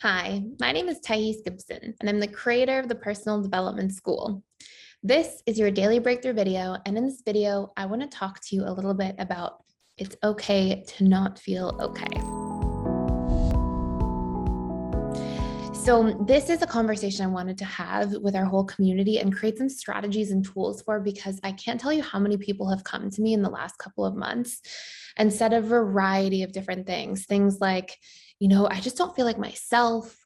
Hi, my name is Thais Gibson, and I'm the creator of the Personal Development School. This is your daily breakthrough video, and in this video, I want to talk to you a little bit about it's okay to not feel okay. So this is a conversation I wanted to have with our whole community and create some strategies and tools for, because I can't tell you how many people have come to me in the last couple of months and said a variety of different things. Things like, I just don't feel like myself,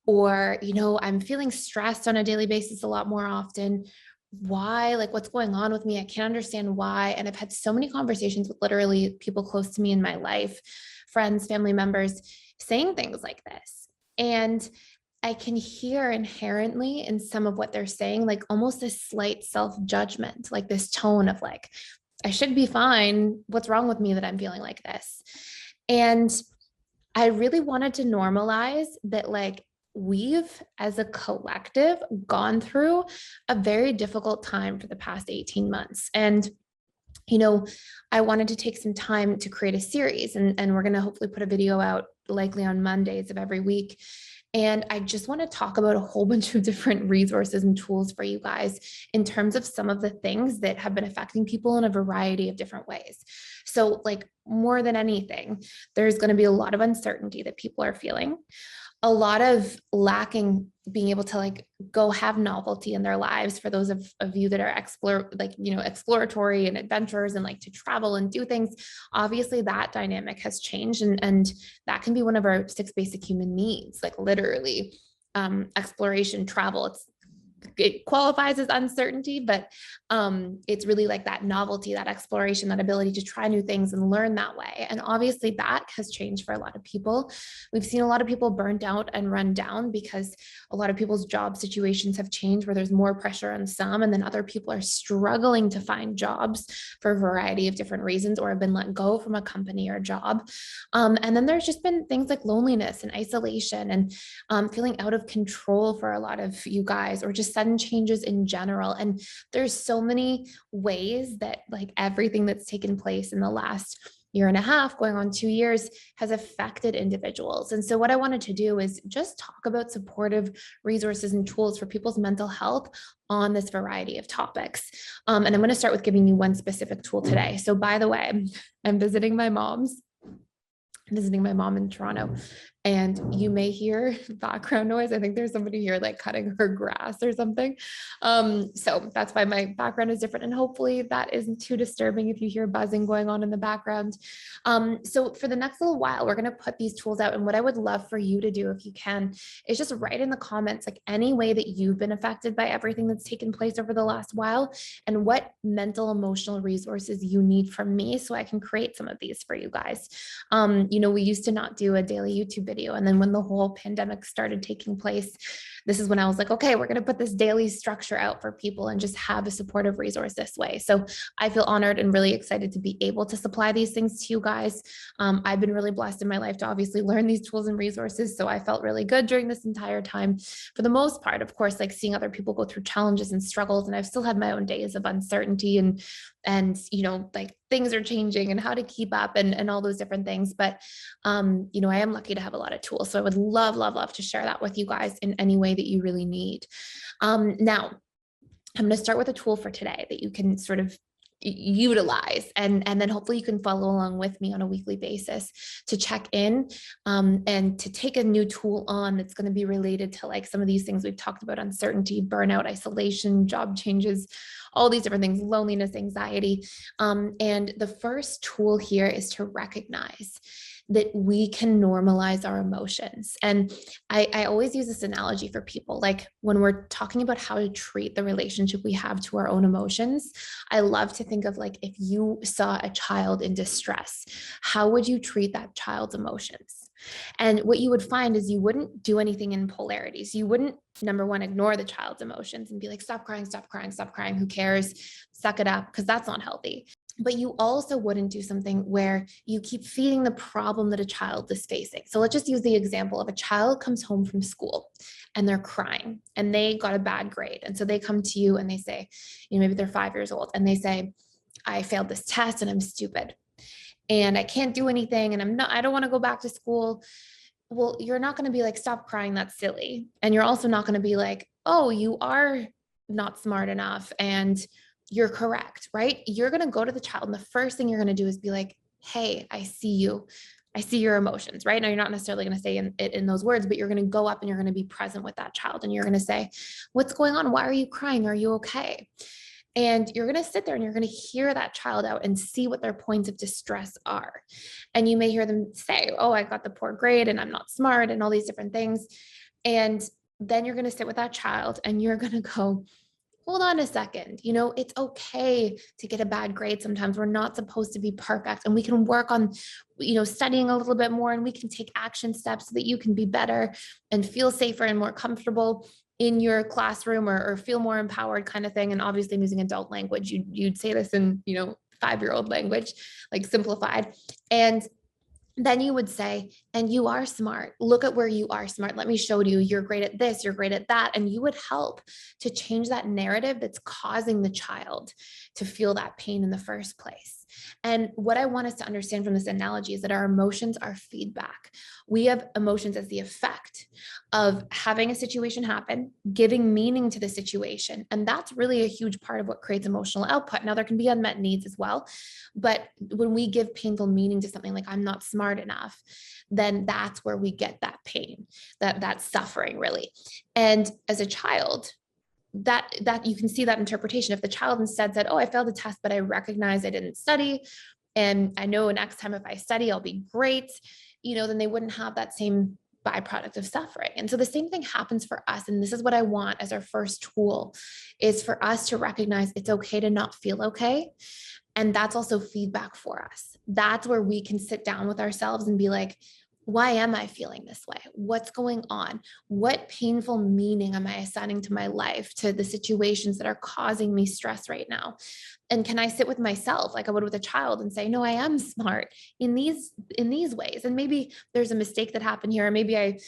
or, I'm feeling stressed on a daily basis a lot more often. Why? Like, what's going on with me? I can't understand why. And I've had so many conversations with literally people close to me in my life, friends, family members, saying things like this. And I can hear inherently in some of what they're saying, like almost a slight self-judgment, like this tone of like, I should be fine. What's wrong with me that I'm feeling like this? And I really wanted to normalize that, like, we've as a collective gone through a very difficult time for the past 18 months. And I wanted to take some time to create a series, and we're going to hopefully put a video out likely on Mondays of every week. And I just want to talk about a whole bunch of different resources and tools for you guys in terms of some of the things that have been affecting people in a variety of different ways. So, like, more than anything, there's going to be a lot of uncertainty that people are feeling, a lot of lacking being able to like go have novelty in their lives for those of you that are exploratory and adventurers and like to travel and do things. Obviously that dynamic has changed, and that can be one of our six basic human needs, like literally exploration, travel. It qualifies as uncertainty, but it's really like that novelty, that exploration, that ability to try new things and learn that way. And obviously that has changed for a lot of people. We've seen a lot of people burnt out and run down because a lot of people's job situations have changed, where there's more pressure on some, and then other people are struggling to find jobs for a variety of different reasons, or have been let go from a company or job. And then there's just been things like loneliness and isolation, and feeling out of control for a lot of you guys, or just sudden changes in general. And there's so many ways that like everything that's taken place in the last year and a half, going on 2 years, has affected individuals. And so what I wanted to do is just talk about supportive resources and tools for people's mental health on this variety of topics. And I'm going to start with giving you one specific tool today. So by the way, I'm visiting my mom in Toronto, and you may hear background noise. I think there's somebody here like cutting her grass or something. So that's why my background is different, and hopefully that isn't too disturbing if you hear buzzing going on in the background. So for the next little while, we're going to put these tools out, and what I would love for you to do, if you can, is just write in the comments like any way that you've been affected by everything that's taken place over the last while, and what mental emotional resources you need from me so I can create some of these for you guys. We used to not do a daily YouTube video. And then when the whole pandemic started taking place, this is when I was like, okay, we're going to put this daily structure out for people and just have a supportive resource this way. So I feel honored and really excited to be able to supply these things to you guys. I've been really blessed in my life to obviously learn these tools and resources. So I felt really good during this entire time. For the most part, of course, like seeing other people go through challenges and struggles. And I've still had my own days of uncertainty and like things are changing and how to keep up and all those different things. But, I am lucky to have a lot of tools. So I would love, love, love to share that with you guys in any way that you really need. Now, I'm going to start with a tool for today that you can sort of utilize, and then hopefully you can follow along with me on a weekly basis to check in, and to take a new tool on that's going to be related to like some of these things we've talked about: uncertainty, burnout, isolation, job changes, all these different things, loneliness, anxiety. And the first tool here is to recognize that we can normalize our emotions. And I always use this analogy for people, like when we're talking about how to treat the relationship we have to our own emotions. I love to think of like, if you saw a child in distress, how would you treat that child's emotions? And what you would find is you wouldn't do anything in polarities. You wouldn't, number one, ignore the child's emotions and be like, stop crying, stop crying, stop crying. Who cares? Suck it up, because that's not healthy. But you also wouldn't do something where you keep feeding the problem that a child is facing. So let's just use the example of a child comes home from school and they're crying and they got a bad grade. And so they come to you and they say, maybe they're 5 years old, and they say, I failed this test and I'm stupid and I can't do anything. And I don't want to go back to school. well, you're not going to be like, stop crying, that's silly. And you're also not going to be like, oh, you are not smart enough and you're correct, right? You're going to go to the child, and the first thing you're going to do is be like, hey, I see you. I see your emotions, right? Now, you're not necessarily going to say it in those words, but you're going to go up and you're going to be present with that child. And you're going to say, what's going on? Why are you crying? Are you okay? And you're going to sit there and you're going to hear that child out and see what their points of distress are. And you may hear them say, oh, I got the poor grade and I'm not smart and all these different things. And then you're going to sit with that child and you're going to go, hold on a second. It's okay to get a bad grade sometimes. We're not supposed to be perfect, and we can work on, studying a little bit more, and we can take action steps so that you can be better and feel safer and more comfortable in your classroom, or feel more empowered, kind of thing. And obviously I'm using adult language. You'd say this in, 5-year-old language, like simplified. And then you would say, and you are smart. Look at where you are smart. Let me show you, you're great at this, you're great at that. And you would help to change that narrative that's causing the child to feel that pain in the first place. And what I want us to understand from this analogy is that our emotions are feedback. We have emotions as the effect of having a situation happen, giving meaning to the situation. And that's really a huge part of what creates emotional output. Now, there can be unmet needs as well. But when we give painful meaning to something like I'm not smart enough, then that's where we get that pain, that suffering, really. And as a child, that you can see that interpretation. If the child instead said, oh, I failed the test, but I recognize I didn't study, and I know next time if I study, I'll be great, then they wouldn't have that same byproduct of suffering. And so the same thing happens for us. And this is what I want as our first tool, is for us to recognize it's okay to not feel okay. And that's also feedback for us. That's where we can sit down with ourselves and be like, why am I feeling this way? What's going on? What painful meaning am I assigning to my life, to the situations that are causing me stress right now? And can I sit with myself like I would with a child and say, no, I am smart in these ways. And maybe there's a mistake that happened here. Or maybe I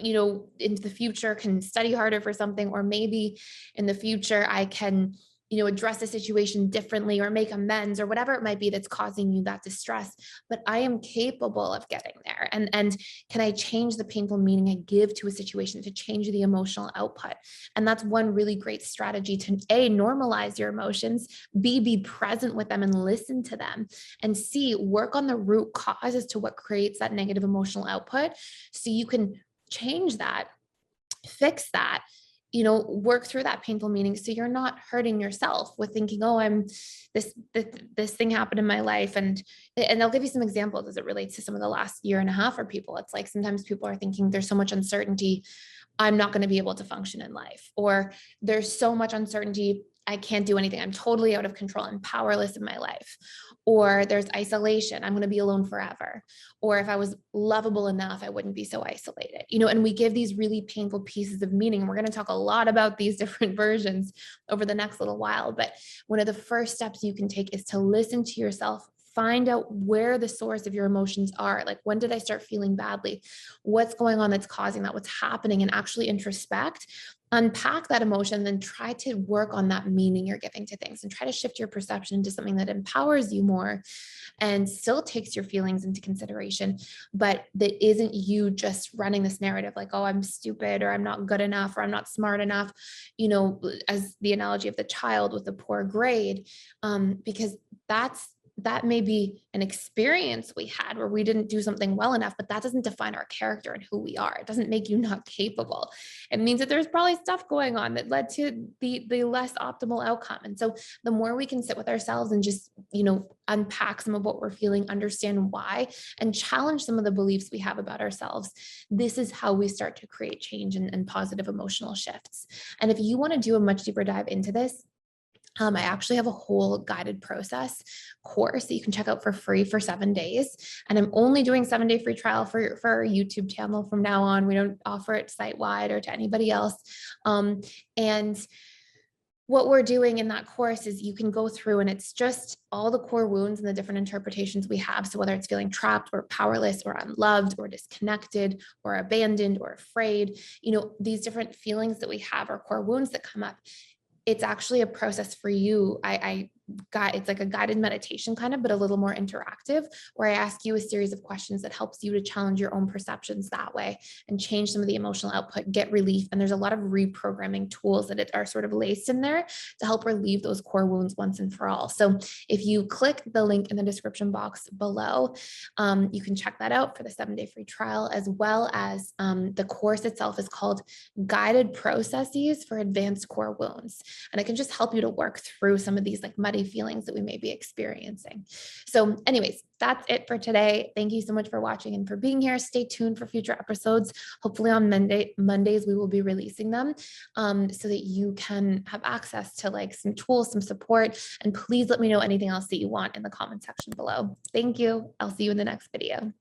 into the future can study harder for something, or maybe in the future I can address the situation differently or make amends or whatever it might be that's causing you that distress. But I am capable of getting there. And can I change the painful meaning I give to a situation to change the emotional output? And that's one really great strategy to A, normalize your emotions, B, be present with them and listen to them, and C, work on the root cause as to what creates that negative emotional output so you can change that, fix that, work through that painful meaning so you're not hurting yourself with thinking, oh, I'm this thing happened in my life. And I'll give you some examples as it relates to some of the last year and a half for people. It's like sometimes people are thinking there's so much uncertainty, I'm not going to be able to function in life, or there's so much uncertainty, I can't do anything, I'm totally out of control, I'm powerless in my life. Or there's isolation, I'm going to be alone forever. Or if I was lovable enough, I wouldn't be so isolated, and we give these really painful pieces of meaning. We're going to talk a lot about these different versions over the next little while. But one of the first steps you can take is to listen to yourself. Find out where the source of your emotions are. Like, when did I start feeling badly? What's going on that's causing that? What's happening? And actually introspect, unpack that emotion, then try to work on that meaning you're giving to things and try to shift your perception into something that empowers you more and still takes your feelings into consideration, but that isn't you just running this narrative like, oh, I'm stupid, or I'm not good enough, or I'm not smart enough, as the analogy of the child with the poor grade, because that may be an experience we had where we didn't do something well enough, but that doesn't define our character and who we are. It doesn't make you not capable. It means that there's probably stuff going on that led to the less optimal outcome. And so the more we can sit with ourselves and just, unpack some of what we're feeling, understand why, and challenge some of the beliefs we have about ourselves, this is how we start to create change and positive emotional shifts. And if you want to do a much deeper dive into this, I actually have a whole guided process course that you can check out for free for 7 days. And I'm only doing 7-day free trial for our YouTube channel from now on. We don't offer it site-wide or to anybody else. And what we're doing in that course is you can go through, and it's just all the core wounds and the different interpretations we have. So whether it's feeling trapped or powerless or unloved or disconnected or abandoned or afraid, these different feelings that we have are core wounds that come up. It's actually a process for you. I it's like a guided meditation kind of, but a little more interactive, where I ask you a series of questions that helps you to challenge your own perceptions that way and change some of the emotional output, get relief. And there's a lot of reprogramming tools that are sort of laced in there to help relieve those core wounds once and for all. So if you click the link in the description box below, you can check that out for the 7-day free trial, as well as the course itself is called Guided Processes for Advanced Core Wounds. And it can just help you to work through some of these like muddy feelings that we may be experiencing. So anyways, that's it for today. Thank you so much for watching and for being here. Stay tuned for future episodes. Hopefully on Mondays, we will be releasing them so that you can have access to like some tools, some support, and please let me know anything else that you want in the comment section below. Thank you. I'll see you in the next video.